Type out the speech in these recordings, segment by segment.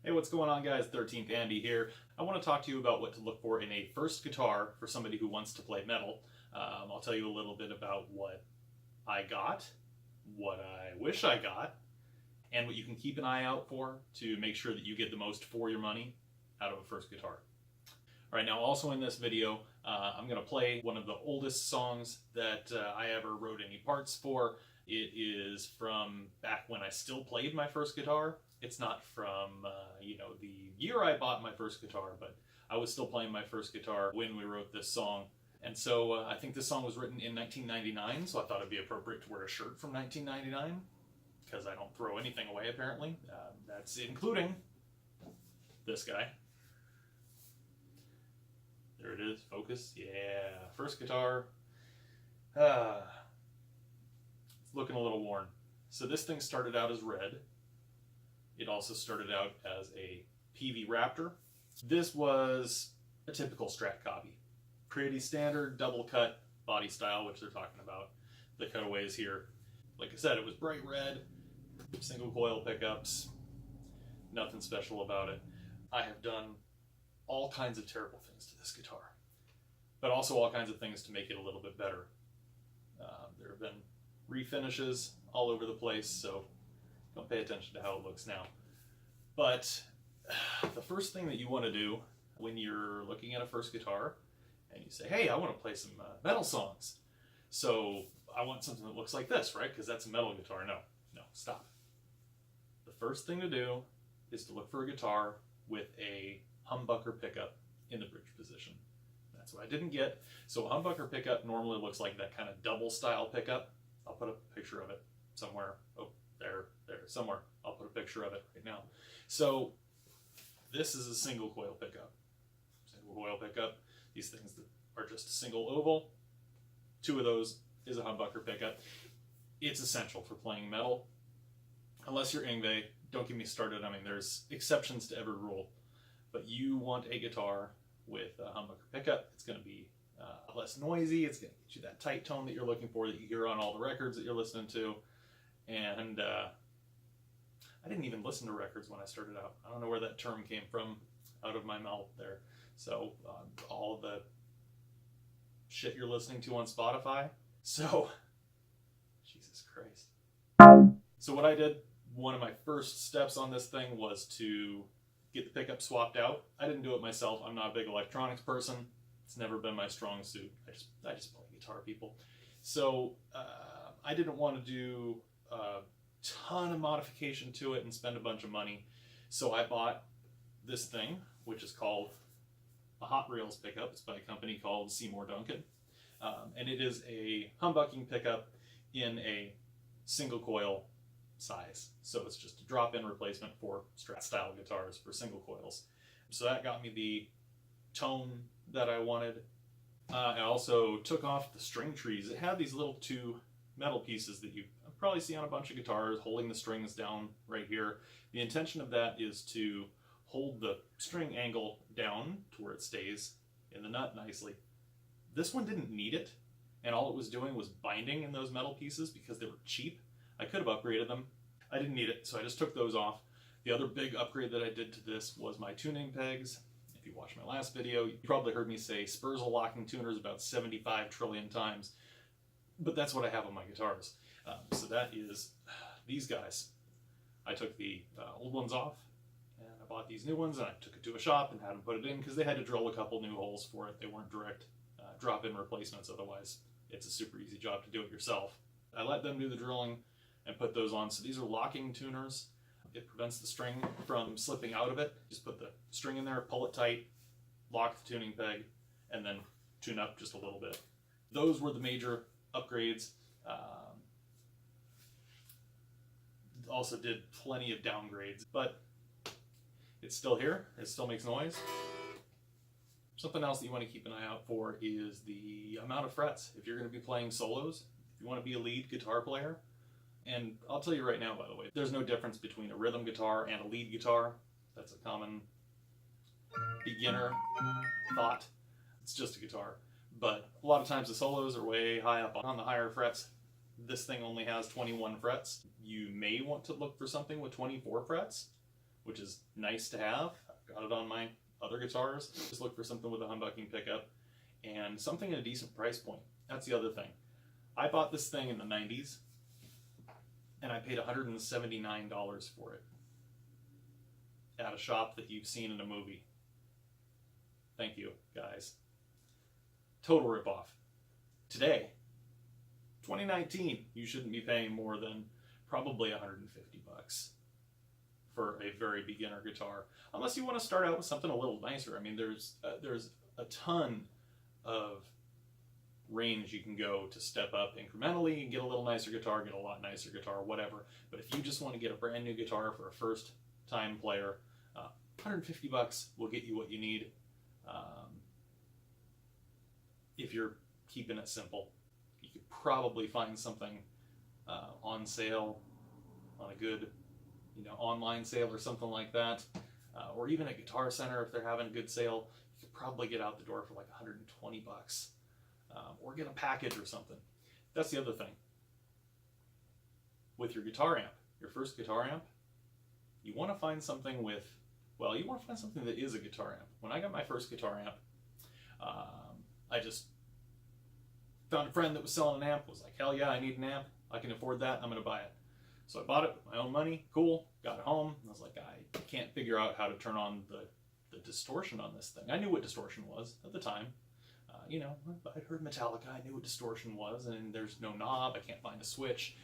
Hey, what's going on, guys? 13th Andy here. I want to talk to you about what to look for in a first guitar for somebody who wants to play metal. I'll tell you a little bit about what I got, what I wish I got, and what you can keep an eye out for to make sure that you get the most for your money out of a first guitar. All right, now also in this video, I'm going to play one of the oldest songs that I ever wrote any parts for. It is from back when I still played my first guitar. It's not from, the year I bought my first guitar, but I was still playing my first guitar when we wrote this song. And so I think this song was written in 1999, so I thought it'd be appropriate to wear a shirt from 1999, because I don't throw anything away, apparently. That's including this guy. There it is, focus, yeah, first guitar. It's looking a little worn. So this thing started out as red. It also started out as a PV Raptor. This was a typical Strat copy. Pretty standard double cut body style, which they're talking about. The cutaways here. Like I said, it was bright red, single coil pickups, nothing special about it. I have done all kinds of terrible things to this guitar, but also all kinds of things to make it a little bit better. There have been refinishes all over the place, so don't pay attention to how it looks now. But the first thing that you want to do when you're looking at a first guitar and you say, hey, I want to play some metal songs, so I want something that looks like this, right? Because that's a metal guitar. No, stop. The first thing to do is to look for a guitar with a humbucker pickup in the bridge position. That's what I didn't get. So a humbucker pickup normally looks like that kind of double style pickup. I'll put a picture of it somewhere. Oh, there, somewhere. I'll put a picture of it right now. So this is a single coil pickup. Single coil pickup. These things that are just a single oval. Two of those is a humbucker pickup. It's essential for playing metal. Unless you're Yngwie, don't get me started. I mean, there's exceptions to every rule. But you want a guitar with a humbucker pickup. It's going to be less noisy. It's going to get you that tight tone that you're looking for, that you hear on all the records that you're listening to. And I didn't even listen to records when I started out. I don't know where that term came from out of my mouth there. So all the shit you're listening to on Spotify. So, Jesus Christ. So what I did, one of my first steps on this thing was to get the pickup swapped out. I didn't do it myself. I'm not a big electronics person. It's never been my strong suit. I just play guitar, people. So I didn't want to do a ton of modification to it and spend a bunch of money. So I bought this thing, which is called a Hot Rails pickup. It's by a company called Seymour Duncan. And it is a humbucking pickup in a single coil size. So it's just a drop-in replacement for Strat style guitars for single coils. So that got me the tone that I wanted. I also took off the string trees. It had these little two metal pieces that you probably see on a bunch of guitars holding the strings down right here. The intention of that is to hold the string angle down to where it stays in the nut nicely. This one didn't need it, and all it was doing was binding in those metal pieces because they were cheap. I could have upgraded them. I didn't need it, so I just took those off. The other big upgrade that I did to this was my tuning pegs. If you watched my last video, you probably heard me say Spurzle locking tuners about 75 trillion times, but that's what I have on my guitars. So that is these guys. I took the old ones off, and I bought these new ones, and I took it to a shop and had them put it in because they had to drill a couple new holes for it. They weren't direct drop-in replacements, otherwise it's a super easy job to do it yourself. I let them do the drilling and put those on. So these are locking tuners. It prevents the string from slipping out of it. Just put the string in there, pull it tight, lock the tuning peg, and then tune up just a little bit. Those were the major upgrades. Also did plenty of downgrades, but it's still here. It still makes noise. Something else that you want to keep an eye out for is the amount of frets. If you're going to be playing solos, if you want to be a lead guitar player, and I'll tell you right now, by the way, there's no difference between a rhythm guitar and a lead guitar. That's a common beginner thought. It's just a guitar. But a lot of times the solos are way high up on the higher frets. This thing only has 21 frets. You may want to look for something with 24 frets, which is nice to have. I've got it on my other guitars. Just look for something with a humbucking pickup and something at a decent price point. That's the other thing. I bought this thing in the 90s and I paid $179 for it at a shop that you've seen in a movie. Thank you, guys. Total ripoff. Today, 2019, you shouldn't be paying more than probably $150 for a very beginner guitar, unless you want to start out with something a little nicer. I mean, there's a ton of range you can go to step up incrementally and get a little nicer guitar, get a lot nicer guitar, whatever. But if you just want to get a brand new guitar for a first time player, $150 will get you what you need. If you're keeping it simple, you could probably find something on sale on a good, online sale or something like that, or even at Guitar Center if they're having a good sale. You could probably get out the door for like $120, or get a package or something. That's the other thing. With your guitar amp, your first guitar amp, you want to find something with, well, you want to find something that is a guitar amp. When I got my first guitar amp, I just found a friend that was selling an amp, was like, hell yeah, I need an amp. I can afford that. I'm going to buy it. So I bought it with my own money. Cool. Got it home. I was like, I can't figure out how to turn on the distortion on this thing. I knew what distortion was at the time. I'd heard Metallica. I knew what distortion was, and there's no knob. I can't find a switch.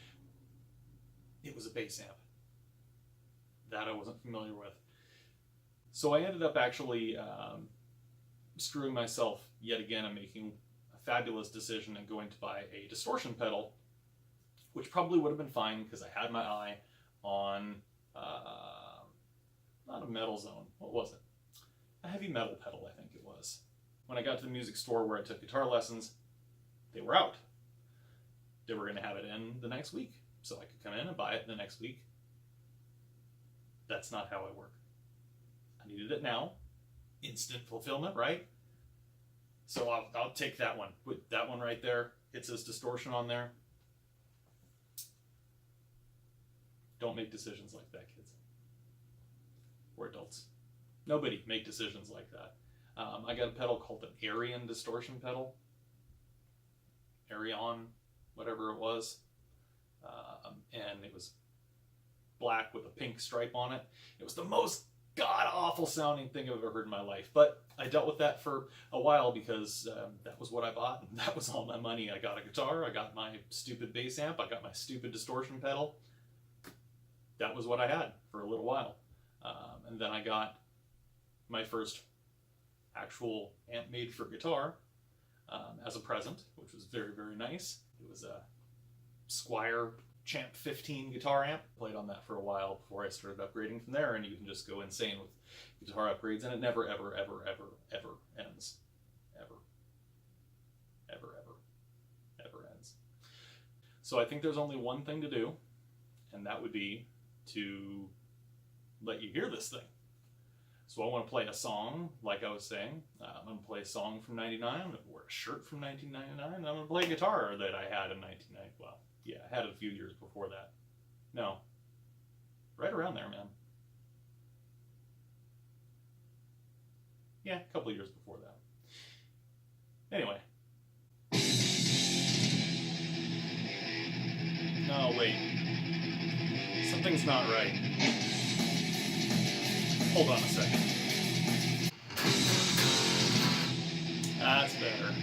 It was a bass amp. That I wasn't familiar with. So I ended up actually screwing myself yet again and making a fabulous decision and going to buy a distortion pedal, which probably would have been fine because I had my eye on, not a metal zone, what was it? A heavy metal pedal, I think it was. When I got to the music store where I took guitar lessons, they were out. They were going to have it in the next week, so I could come in and buy it the next week. That's not how I work. I needed it now. Instant fulfillment, right? So I'll take that one. Put that one right there. It says distortion on there. Don't make decisions like that, kids. Or adults. Nobody make decisions like that. I got a pedal called an Arion distortion pedal. Arion, whatever it was. And it was black with a pink stripe on it. It was the most god-awful sounding thing I've ever heard in my life. But I dealt with that for a while because that was what I bought, and that was all my money. I got a guitar, I got my stupid bass amp, I got my stupid distortion pedal. That was what I had for a little while. And then I got my first actual amp made for guitar as a present, which was very, very nice. It was a Squier Champ 15 guitar amp. Played on that for a while before I started upgrading from there, and you can just go insane with guitar upgrades, and it never, ever, ever, ever, ever ends. Ever. Ever, ever, ever ends. So I think there's only one thing to do, and that would be to let you hear this thing. So I want to play a song, like I was saying. I'm going to play a song from 99, I'm going to wear a shirt from 1999, and I'm going to play a guitar that I had in 1990. Well, yeah, I had it a few years before that. No. Right around there, man. Yeah, a couple of years before that. Anyway. No, wait. Something's not right. Hold on a second. That's better.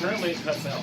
Currently it cuts out.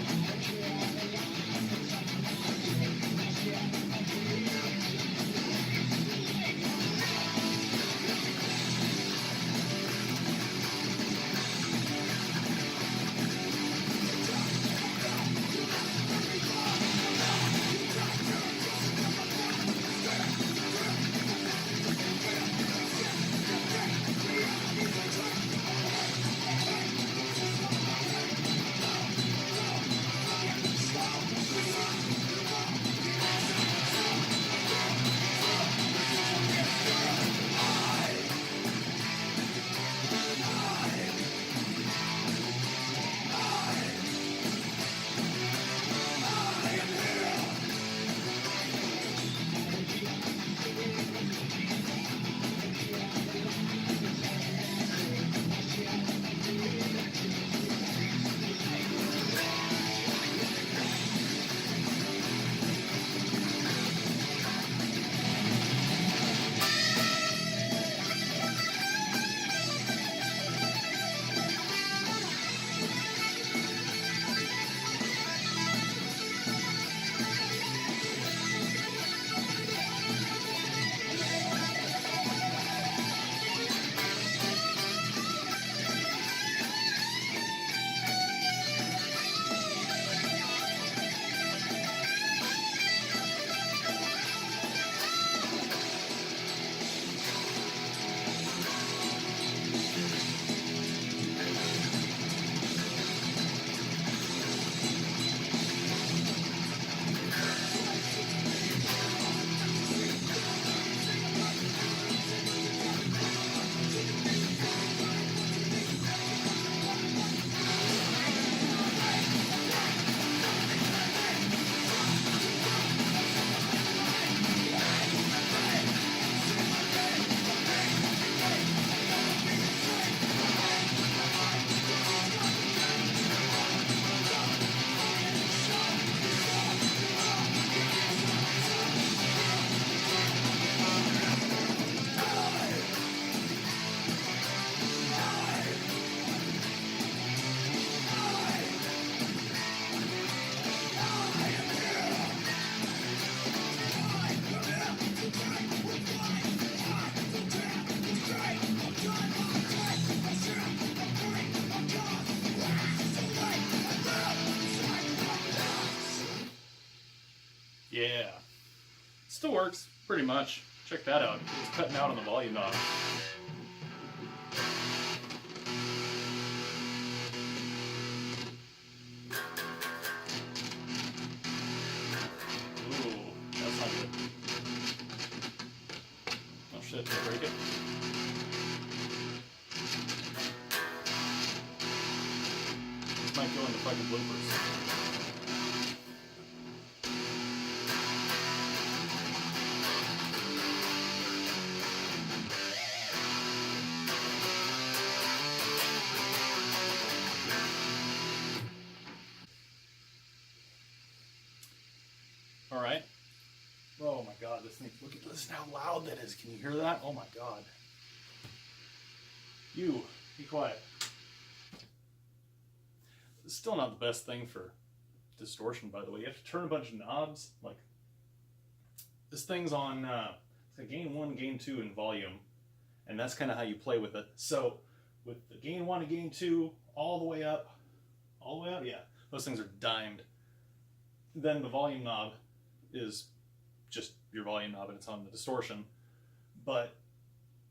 Yeah. Still works, pretty much. Check that out. It's cutting out on the volume knob. Ooh, that's not good. Oh shit, did I break it? This might go into fucking bloopers. All right. Oh my god, this thing, look at listen how loud that is. Can you hear that? Oh my god. You, be quiet. It's still not the best thing for distortion, by the way. You have to turn a bunch of knobs. Like, this thing's on it's a gain 1, gain 2 in volume, and that's kind of how you play with it. So, with the gain 1 and gain 2 all the way up, yeah, those things are dimed. Then the volume knob is just your volume knob and it's on the distortion, but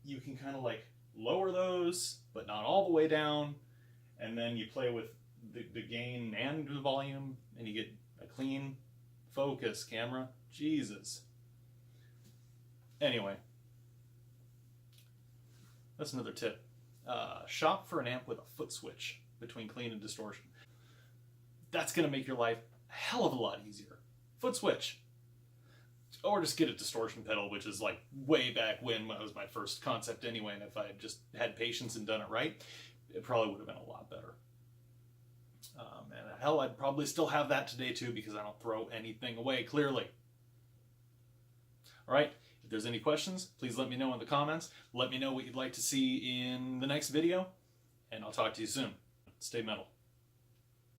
you can kind of like lower those but not all the way down, and then you play with the gain and the volume and you get a clean focus camera. Jesus. Anyway, that's another tip. Shop for an amp with a foot switch between clean and distortion. That's going to make your life a hell of a lot easier. Foot switch. Or just get a distortion pedal, which is like way back when that was my first concept anyway, and if I had just had patience and done it right, it probably would have been a lot better. And hell, I'd probably still have that today too, because I don't throw anything away, clearly. All right, if there's any questions, please let me know in the comments. Let me know what you'd like to see in the next video, and I'll talk to you soon. Stay metal.